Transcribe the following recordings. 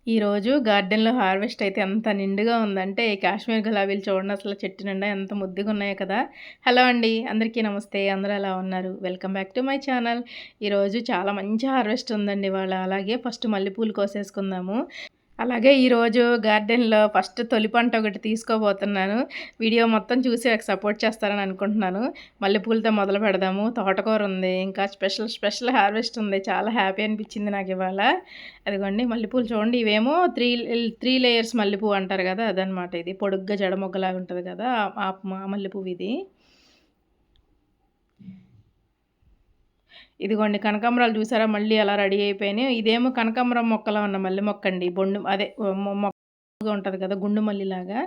ఈరోజు గార్డెన్‌లో హార్వెస్ట్ అయితే ఎంత నిండుగా ఉందంటే, ఈ కాశ్మీర్ గులాబీలు చూడండి అసలు చెట్టు నిండా ఎంత ముద్దుగున్నాయో కదా! హలో అండి. అందరికీ నమస్తే. అందరూ ఎలా ఉన్నారు? Welcome back to my channel. ఈరోజు చాలా మంచి హార్వెస్ట్ ఉందండి ఇవాళ. అలాగే ఫస్ట్ మల్లెపూలు కోసేసుకుందాము. అలాగే ఈరోజు గార్డెన్‌లో ఫస్ట్ తొలి పంట ఒకటి తీసుకోబోతున్నాను. వీడియో మొత్తం చూసి నాకు సపోర్ట్ చేస్తారని అనుకుంటున్నాను. మల్లెపూలతో మొదలు పెడదాము. తోటకూర ఉంది. ఇంకా స్పెషల్ హార్వెస్ట్ ఉంది. చాలా హ్యాపీ అనిపించింది నాకు ఇవాళ. అదిగోండి మల్లెపూలు చూడండి. ఇవేమో త్రీ లేయర్స్ మల్లెపువ్వు అంటారు కదా! అదనమాట ఇది. పొడుగ్గా జడ మొగ్గలాగా ఉంటది కదా! ఆ మల్లెపువ్వు ఇది. ఇదిగోండి కనకాంబరాలు చూసారా మళ్ళీ అలా రెడీ అయిపోయినాయి. ఇదేమో కనకాంబరం మొక్కలా ఉన్న మల్లె మొక్కండి. బొండు అదే మొక్కగా ఉంటది కదా! గుండు మల్లిలాగా.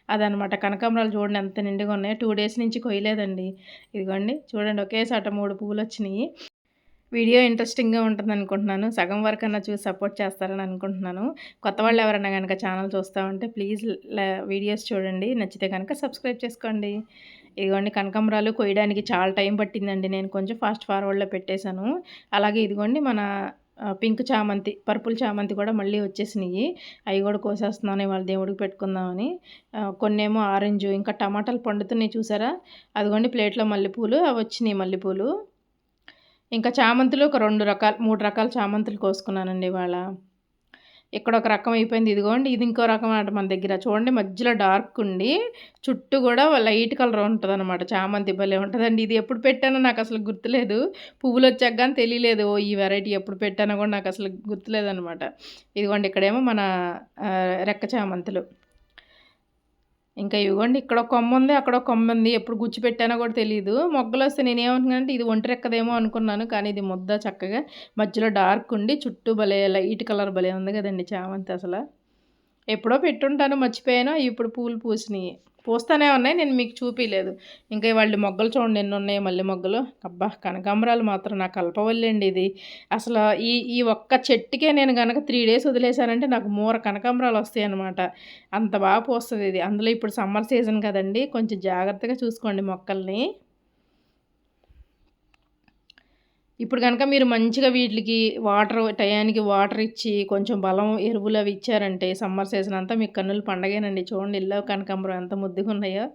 అదనమాట. కనకాంబరాలు చూడండి ఎంత నిండుగా ఉన్నాయో. 2 డేస్ నుంచి కొయ్యలేదండి. ఇదిగోండి చూడండి ఒకేసాట 3 పువ్వులొచ్చినియి. వీడియో ఇంట్రెస్టింగ్‌గా ఉంటుందనుకుంటున్నాను. సగం వరకన్నా చూసి సపోర్ట్ చేస్తారని అనుకుంటున్నాను. కొత్త వాళ్ళు ఎవరైనా గనక ఛానల్ చూస్తా ఉంటే ప్లీజ్ వీడియోస్ చూడండి. నచ్చితే కనుక సబ్స్క్రైబ్ చేసుకోండి. ఇదిగోండి కనకాంబరాలు కొయ్యడానికి చాలా టైం పట్టిందండి. నేను కొంచెం ఫాస్ట్ ఫార్వర్డ్‌లో పెట్టేశాను. అలాగే ఇదిగోండి మన పింక్ చామంతి, పర్పుల్ చామంతి కూడా మళ్ళీ వచ్చేసినియి. అవి కూడా కోసేస్తున్నాను ఇవాళ దేవుడికి పెట్టుకుందామని. కొన్నేమో ఆరెంజ్ ఇంకా టమాటాలు పండుతున్నాయి చూసారా? అదిగోండి ప్లేట్‌లో మల్లెపూలు అవి వచ్చినాయి మల్లెపూలు. ఇంకా చామంతులు ఒక 3 రకాల చామంతులు కోసుకున్నానండి ఇవాళ. ఇక్కడ ఒక రకం అయిపోయింది. ఇదిగోండి ఇది ఇంకో రకం అన్నమాట మన దగ్గర. చూడండి మధ్యలో డార్క్ ఉండి చుట్టూ కూడా లైట్ కలర్ ఉంటదనమాట. చామంతి భలే ఉంటదండి. ఇది ఎప్పుడు పెట్టానో నాకసలు గుర్తులేదు. పువ్వులొచ్చాక గానీ తెలియలేదు. ఈ వెరైటీ ఎప్పుడు పెట్టానో కూడా నాకసలు గుర్తులేదనమాట. ఇదిగోండి ఇక్కడేమో మన రెక్క చామంతులు. ఇంకా ఇవిగోండి ఇక్కడ ఒక కొమ్మ ఉంది, అక్కడ ఒక కొమ్మ ఉంది. ఎప్పుడు గుచ్చిపెట్టానో కూడా తెలీదు. మొగ్గలొస్తే నేనేమనుకున్నానంటే ఇది ఒంటి రెక్కదేమో అనుకున్నాను. కానీ ఇది ముద్ద చక్కగా మధ్యలో డార్క్ ఉండి చుట్టూ భలే లైట్ కలర్ భలే ఉంది కదండీ చామంతి అసల. ఎప్పుడో పెట్టుంటాను మర్చిపోయాను. ఇప్పుడు పూలు పూసినియి. పూస్తానే ఉన్నాయి. నేను మీకు చూపియలేదు. ఇంకా ఇవాళ మొగ్గలు చూడండి ఎన్నున్నాయో మల్లె మొగ్గలు. అబ్బా! కనకాంబరాలు మాత్రం నా కల్పవల్లండి ఇది. అసల ఈ ఈ ఒక్క చెట్టుకే నేను గనక 3 డేస్ వదిలేసానంటే నాకు మూర కనకాంబరాలు వస్తాయన్నమాట. అంత బాగా పూస్తది ఇది. అందులో ఇప్పుడు సమ్మర్ సీజన్ కదండీ! కొంచెం జాగ్రత్తగా చూసుకోండి మొక్కల్ని. ఇప్పుడు గనక మీరు మంచిగా వీటికి టయానికి వాటర్ ఇచ్చి, కొంచెం బలం ఎరువులు అవి ఇచ్చారంటే సమ్మర్ సీజన్ అంతా మీకు కన్నుల పండగేనండి. చూడండి ఎల్లో కనకాంబరం ఎంత ముద్దుగున్నాయో.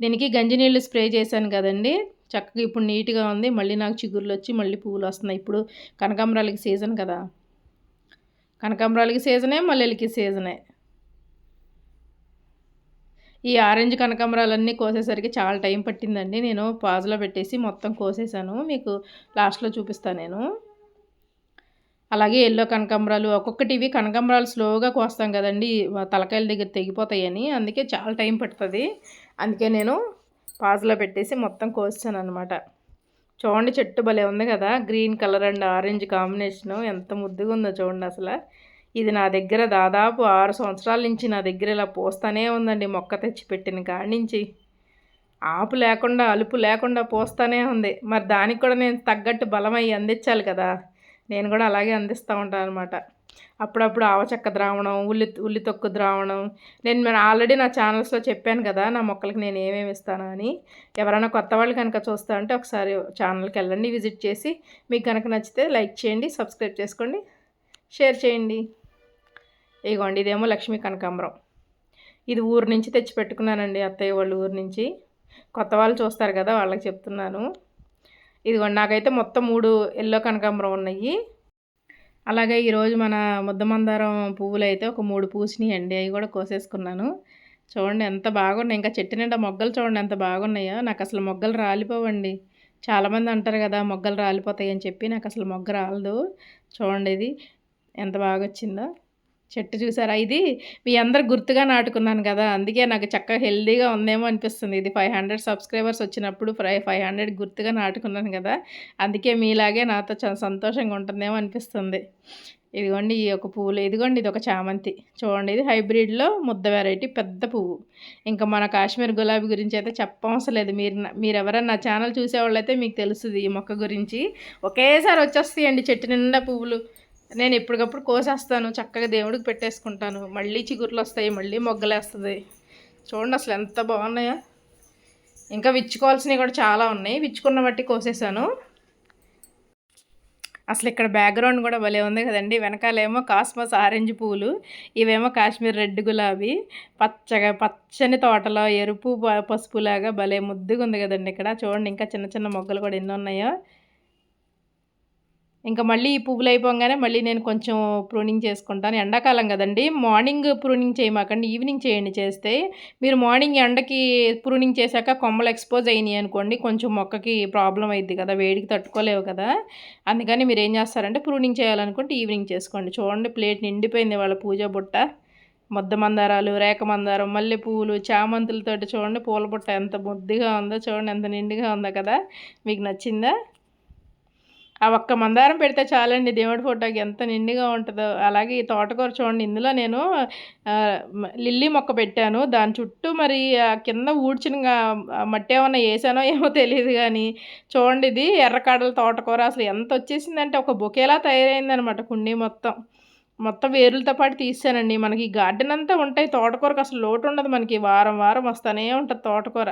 దీనికి గంజి నీళ్ళు స్ప్రే చేశాను కదండీ! చక్కగా ఇప్పుడు నీట్‌గా ఉంది. మళ్ళీ నాకు చిగుర్లొచ్చి మళ్ళీ పువ్వులొస్తున్నాయి. ఇప్పుడు కనకాంబరాలకి సీజన్ కదా! కనకాంబరాలకి సీజనే, మల్లెలకి సీజనే. ఈ ఆరెంజ్ కనకాంబరాలన్నీ కోసేసరికి చాలా టైం పట్టిందండి. నేను పాజ్‌లో పెట్టేసి మొత్తం కోసేసాను. మీకు లాస్ట్‌లో చూపిస్తా నేను. అలాగే యెల్లో కనకాంబరాలు ఒక్కొక్కటి ఇవి కనకాంబరాలు స్లోగా కోస్తాం కదండీ! తలకాయల దగ్గర తెగిపోతాయని. అందుకే చాలా టైం పడతది. అందుకే నేను పాజ్‌లో పెట్టేసి మొత్తం కోసేసాననమాట. చూడండి చెట్టు భలే ఉంది కదా! Green colour and orange combination ఎంత ముద్దుగా ఉందో చూడండి అసల. ఇది నా దగ్గర దాదాపు 6 సంవత్సరాల నుంచి నా దగ్గర ఇలా పూస్తానే ఉందండి. మొక్క తెచ్చి పెట్టిన కాడి నుంచి. ఆపు లేకుండా, అలుపు లేకుండా పూస్తానే ఉంది. మరి దానికి కూడా నేను తగ్గట్టు బలమయ్యి అందించాలి కదా! నేను కూడా అలాగే అందిస్తూ ఉంటాననమాట. అప్పుడప్పుడు ఆవచక్క ద్రావణం, ఉల్లి తొక్కు ద్రావణం. నేను ఆల్రెడీ నా ఛానల్స్‌లో చెప్పాను కదా! నా మొక్కలకి నేను ఏమేమి ఇస్తాను అని. ఎవరైనా కొత్త వాళ్ళు కనుక చూస్తా ఉంటే ఒకసారి ఛానల్‌కి వెళ్ళండి, విజిట్ చేసి మీకు కనుక నచ్చితే లైక్ చేయండి, సబ్స్క్రైబ్ చేసుకోండి, షేర్ చేయండి. ఇదిగోండి ఇదేమో లక్ష్మీ కనకాంబరం. ఇది ఊరు నుంచి తెచ్చి పెట్టుకున్నానండి అత్తయ్య వాళ్ళ ఊరు నుంచి. కొత్త వాళ్ళు చూస్తారు కదా వాళ్ళకి చెప్తున్నాను. ఇదిగోండి నాకైతే మొత్తం 3 యెల్లో కనకాంబరం ఉన్నాయి. అలాగే ఈరోజు మన ముద్దమందారం పువ్వులైతే ఒక 3 పూసినాయండి. అవి కూడా కోసేసుకున్నాను. చూడండి ఎంత బాగున్నాయి. ఇంకా చెట్టు నిండా మొగ్గలు చూడండి ఎంత బాగున్నాయో. నాకు అసలు మొగ్గలు రాలిపోవండి. చాలామంది అంటారు కదా మొగ్గలు రాలిపోతాయి అని చెప్పి. నాకు అసలు మొగ్గ రాలదు. చూడండి ఇది ఎంత బాగా వచ్చిందో. చెట్టు చూసారా? ఇది మీ అందరు గుర్తుగా నాటుకున్నాను కదా! అందుకే నాకు చక్కగా హెల్తీగా ఉందేమో అనిపిస్తుంది. ఇది 500 సబ్స్క్రైబర్స్ వచ్చినప్పుడు 500 గుర్తుగా నాటుకున్నాను కదా! అందుకే మీలాగే నాతో చాలా సంతోషంగా ఉంటుందేమో అనిపిస్తుంది. ఇదిగోండి ఈ యొక్క పువ్వులు. ఇదిగోండి ఇది ఒక చామంతి. చూడండి ఇది హైబ్రిడ్‌లో ముద్ద వెరైటీ పెద్ద పువ్వు. ఇంకా మన కాశ్మీర్ గులాబీ గురించి అయితే చెప్పవసరం లేదు. మీరెవరైనా నా ఛానల్ చూసేవాళ్ళైతే మీకు తెలుస్తది ఈ మొక్క గురించి. ఒకేసారి వచ్చేస్తాయండి చెట్టు నిండా పువ్వులు. నేను ఎప్పటికప్పుడు కోసేస్తాను. చక్కగా దేవుడికి పెట్టేసుకుంటాను. మళ్ళీ చిగుర్లొస్తాయి. మళ్ళీ మొగ్గలేస్తది. చూడండి అసలు ఎంత బాగున్నాయో. ఇంకా విచ్చుకోవాల్సినవి కూడా చాలా ఉన్నాయి. విచ్చుకున్న బట్టి కోసేసాను. అసలు ఇక్కడ బ్యాక్గ్రౌండ్ కూడా భలే ఉంది కదండి. వెనకాలేమో కాస్మస్ ఆరెంజ్ పూలు, ఇవేమో కాశ్మీర్ రెడ్ గులాబీ, పచ్చగా పచ్చని తోటలో ఎరుపు పసుపులాగా భలే ముద్దుగా ఉంది కదండి. ఇక్కడ చూడండి ఇంకా చిన్న చిన్న మొగ్గలు కూడా ఎన్ని ఉన్నాయో. ఇంకా మళ్ళీ ఈ పువ్వులు అయిపోగానే మళ్ళీ నేను కొంచెం ప్రూనింగ్ చేసుకుంటాను. ఎండాకాలం కదండి, మార్నింగ్ ప్రూనింగ్ చేయమాకండి, ఈవినింగ్ చేయండి. చేస్తే మీరు మార్నింగ్ ఎండకి ప్రూనింగ్ చేశాక కొమ్మలు ఎక్స్పోజ్ అయినాయి అనుకోండి, కొంచెం మొక్కకి ప్రాబ్లం అయింది కదా, వేడికి తట్టుకోలేవు కదా. అందుకని మీరు ఏం చేస్తారంటే ప్రూనింగ్ చేయాలనుకుంటే ఈవినింగ్ చేసుకోండి. చూడండి ప్లేట్ నిండిపోయింది వాళ్ళ పూజ బుట్ట. ముద్ద మందారాలు, రేఖ మందారం, మల్లె పువ్వులు, చామంతులతోటి చూడండి పూల బుట్ట ఎంత ముద్దుగా ఉందో, చూడండి ఎంత నిండుగా ఉందో కదా. మీకు నచ్చిందా? ఆ ఒక్క మందారం పెడితే చాలండి దేవుడి ఫోటోకి ఎంత నిండుగా ఉంటుందో. అలాగే ఈ తోటకూర చూడండి, ఇందులో నేను లిల్లీ మొక్క పెట్టాను. దాని చుట్టూ మరి కింద ఊడ్చిన మట్టి ఏమన్నా వేసానో ఏమో తెలియదు కానీ చూడండి, ఇది ఎర్రకాడల తోటకూర అసలు ఎంత వచ్చేసిందంటే ఒక బొకేలా తయారైందనమాట. కుండీ మొత్తం వేరులతో పాటు తీసానండి. మనకి గార్డెన్ అంతా ఉంటాయి, తోటకూరకు అసలు లోటు ఉండదు. మనకి వారం వారం వస్తూనే ఉంటుంది తోటకూర.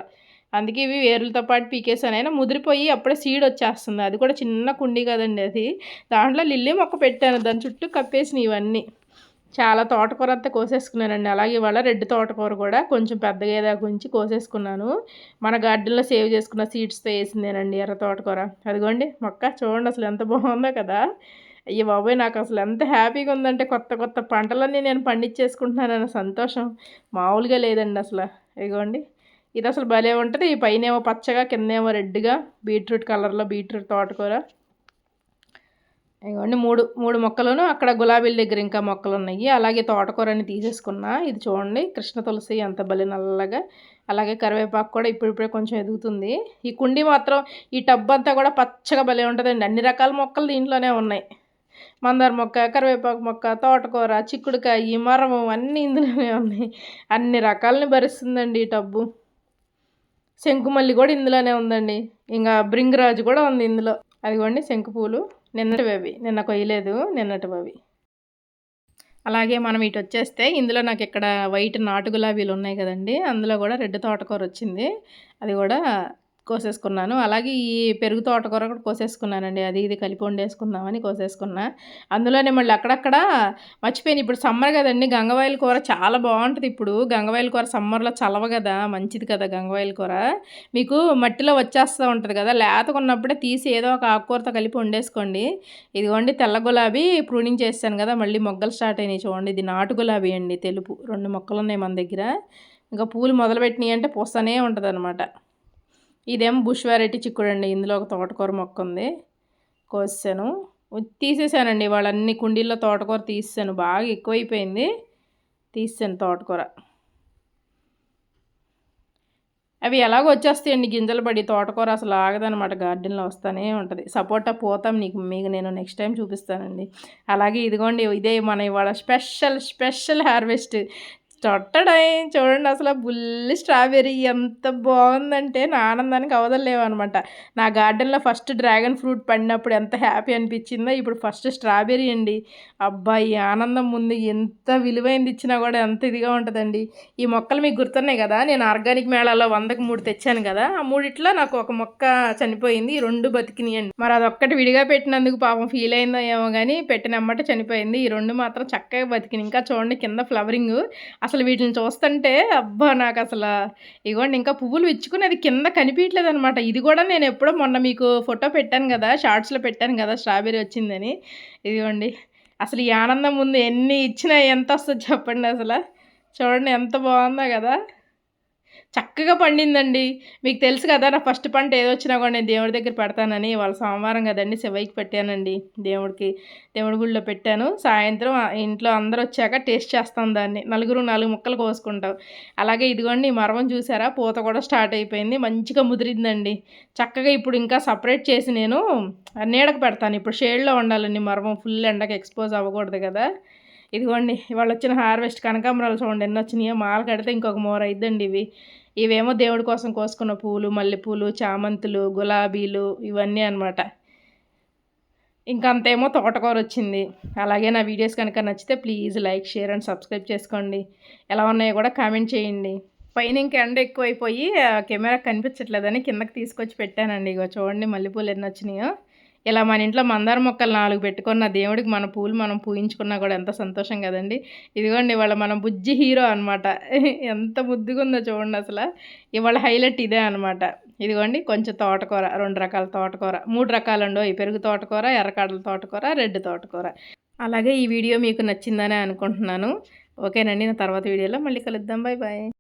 అందుకే ఇవి వేరులతో పాటు పీకేసాను. అయినా ముదిరిపోయి అప్పుడే సీడ్ వచ్చేస్తుంది. అది కూడా చిన్న కుండీ కదండి అది. దాంట్లో లిల్లీ మొక్క పెట్టాను, దాని చుట్టూ కప్పేసినాయి ఇవన్నీ. చాలా తోటకూర అంతా కోసేసుకున్నానండి. అలాగే ఇవాళ రెడ్ తోటకూర కూడా కొంచెం పెద్దగా ఏదా గురించి కోసేసుకున్నాను. మన గార్డెన్లో సేవ్ చేసుకున్న సీడ్స్తో వేసిందేనండి ఎర్ర తోటకూర. అదిగోండి మొక్క చూడండి అసలు ఎంత బాగుందో కదా. అయ్యో బాబోయ్, నాకు అసలు ఎంత హ్యాపీగా ఉందంటే కొత్త కొత్త పంటలన్నీ నేను పండించేసుకుంటున్నానన్న సంతోషం మామూలుగా లేదండి అసలు. ఇదిగోండి ఇది అసలు భలే ఉంటుంది. ఈ పైన ఏమో పచ్చగా, కిందేమో రెడ్గా బీట్రూట్ కలర్లో బీట్రూట్ తోటకూర. ఇదిగోండి మూడు మొక్కలను, అక్కడ గులాబీల దగ్గర ఇంకా మొక్కలు ఉన్నాయి. అలాగే తోటకూరని తీసేసుకున్నా. ఇది చూడండి కృష్ణ తులసి ఎంత భలే నల్లగా. అలాగే కరివేపాకు కూడా ఇప్పుడిప్పుడే కొంచెం ఎదుగుతుంది. ఈ కుండీ మాత్రం, ఈ టబ్ అంతా కూడా పచ్చగా భలే ఉంటుందండి. అన్ని రకాల మొక్కలు దీంట్లోనే ఉన్నాయి. మందార మొక్క, కరివేపాకు మొక్క, తోటకూర, చిక్కుడుకాయ, మరము అన్నీ ఇందులోనే ఉన్నాయి. అన్ని రకాలని భరిస్తుందండి ఈ టబ్బు. శంకుమల్లి కూడా ఇందులోనే ఉందండి. ఇంకా బ్రింగరాజు కూడా ఉంది ఇందులో. అదిగోండి శంకు పూలు నిన్నటివి అవి, నిన్న కొయ్యలేదు, నిన్నటివి అవి. అలాగే మనం ఇటు వచ్చేస్తే ఇందులో నాకు ఇక్కడ వైట్ నాటు గులాబీలు ఉన్నాయి కదండి, అందులో కూడా రెడ్ తోటకూర వచ్చింది. అది కూడా కోసేసుకున్నాను. అలాగే ఈ పెరుగు తోటకూర కూడా కోసేసుకున్నానండి. అది ఇది కలిపి వండేసుకుందామని కోసేసుకున్నా. అందులోనే మళ్ళీ అక్కడక్కడ మర్చిపోయాను, ఇప్పుడు సమ్మర్ కదండి, గంగవాయిల కూర చాలా బాగుంటుంది. ఇప్పుడు గంగవాయిల కూర సమ్మర్లో చలవ కదా, మంచిది కదా గంగవాయిల కూర. మీకు మట్టిలో వచ్చేస్తూ ఉంటుంది కదా, లేతగా ఉన్నప్పుడే తీసి ఏదో ఒక ఆకుకూరతో కలిపి వండేసుకోండి. ఇదిగోండి తెల్ల గులాబీ ప్రూనింగ్ చేస్తాను కదా, మళ్ళీ మొగ్గలు స్టార్ట్ అయినాయి చూడండి. ఇది నాటు గులాబీ అండి, తెలుపు. 2 మొక్కలు ఉన్నాయి మన దగ్గర. ఇంకా పూలు మొదలుపెట్టినాయి అంటే పూస్తూనే ఉంటుంది అనమాట. ఇదేమో బుష్ వెరైటీ చిక్కుడు అండి. ఇందులో ఒక తోటకూర మొక్క ఉంది, కోసాను. తీసేసానండి వాళ్ళన్ని కుండీల్లో తోటకూర తీసాను, బాగా ఎక్కువైపోయింది, తీసాను తోటకూర. అవి ఎలాగో వచ్చేస్తాయండి గింజలు పడి. తోటకూర అసలు ఆగదనమాట, గార్డెన్లో వస్తూనే ఉంటుంది. సపోటా పోతాం మీకు నేను నెక్స్ట్ టైం చూపిస్తానండి. అలాగే ఇదిగోండి, ఇదే మన ఇవాళ స్పెషల్ హార్వెస్ట్. చొట్టడాయి చూడండి అసలు బుల్లి స్ట్రాబెర్రీ ఎంత బాగుందంటే నా ఆనందానికి అవదలేవన్నమాట. నా గార్డెన్లో ఫస్ట్ డ్రాగన్ ఫ్రూట్ పడినప్పుడు ఎంత హ్యాపీ అనిపించిందో, ఇప్పుడు ఫస్ట్ స్ట్రాబెర్రీ అండి. అబ్బాయి ఆనందం ముందు ఎంత విలువైంది ఇచ్చినా కూడా ఎంత ఇదిగా ఉంటుందండి. ఈ మొక్కలు మీకు గుర్తున్నాయి కదా, నేను ఆర్గానిక్ మేళాలో 100కి 3 తెచ్చాను కదా, ఆ 3 నాకు ఒక మొక్క చనిపోయింది, 2 బతికినాయండి. మరి అదొక్కటి విడిగా పెట్టినందుకు పాపం ఫీల్ అయిందో ఏమో కానీ పెట్టినమ్మట చనిపోయింది. ఈ 2 మాత్రం చక్కగా బతికినాయి. ఇంకా చూడండి కింద ఫ్లవరింగ్, అసలు వీటిని చూస్తుంటే అబ్బా నాకు అసలు. ఇగోండి ఇంకా పువ్వులు విచ్చుకునేది కింద కనిపించలేదు అనమాట. ఇది కూడా నేను ఎప్పుడో మొన్న మీకు ఫోటో పెట్టాను కదా, షార్ట్స్లో పెట్టాను కదా స్ట్రాబెర్రీ వచ్చిందని. ఇదిగోండి అసలు ఈ ఆనందం ముందు ఎన్ని ఇచ్చినా ఎంత వస్తుంది చెప్పండి. అసలు చూడండి ఎంత బాగుందో కదా, చక్కగా పండిందండి. మీకు తెలుసు కదా నా ఫస్ట్ పంట ఏదొచ్చినా కూడా నేను దేవుడి దగ్గర పెడతానని. వాళ్ళ సోమవారం కదండి, శివయ్యకి పెట్టానండి, దేవుడి గుళ్ళో పెట్టాను. సాయంత్రం ఇంట్లో అందరూ వచ్చాక టేస్ట్ చేస్తాం దాన్ని. 4 ముక్కలు కోసుకుంటాం. అలాగే ఇదిగోండి ఈ మరవం చూసారా, పూత కూడా స్టార్ట్ అయిపోయింది, మంచిగా ముదిరిందండి. చక్కగా ఇప్పుడు ఇంకా సపరేట్ చేసి నేను నీడకు పెడతాను. ఇప్పుడు షేడ్లో ఉండాలండి మరవం, ఫుల్ ఎండకి ఎక్స్పోజ్ అవ్వకూడదు కదా. ఇదిగోండి ఇవాళ వచ్చిన హార్వెస్ట్ కనకాంబరాలు చూడండి ఎన్ని వచ్చినాయో. మాల కడితే ఇంకొక మోర అయిద్దండి ఇవేమో దేవుడి కోసం కోసుకున్న పూలు, మల్లెపూలు, చామంతులు, గులాబీలు ఇవన్నీ అనమాట. ఇంకంతేమో తోటకూర వచ్చింది. అలాగే నా వీడియోస్ కనుక నచ్చితే please like, share and subscribe చేసుకోండి. ఎలా ఉన్నాయో కూడా కామెంట్ చేయండి. పైన ఇంక ఎండ ఎక్కువైపోయి కెమెరా కనిపించట్లేదని కిందకి తీసుకొచ్చి పెట్టానండి. ఇగో చూడండి మల్లెపూలు ఎన్ని వచ్చినాయో. ఇలా మన ఇంట్లో మందార మొక్కలు 4 పెట్టుకున్న దేవుడికి మన పూలు మనం పూయించుకున్నా కూడా ఎంత సంతోషం కదండి. ఇదిగోండి ఇవాళ మన బుజ్జి హీరో అనమాట. ఎంత ముద్దుగుందో చూడండి అసలు. ఇవాళ హైలైట్ ఇదే అనమాట. ఇదిగోండి కొంచెం తోటకూర, 2 రకాల తోటకూర, 3 రకాలండో ఈ పెరుగు తోటకూర, ఎర్రకాడల తోటకూర, రెడ్ తోటకూర. అలాగే ఈ వీడియో మీకు నచ్చిందనే అనుకుంటున్నాను. ఓకేనండి, నా తర్వాత వీడియోలో మళ్ళీ కలుద్దాం. Bye bye.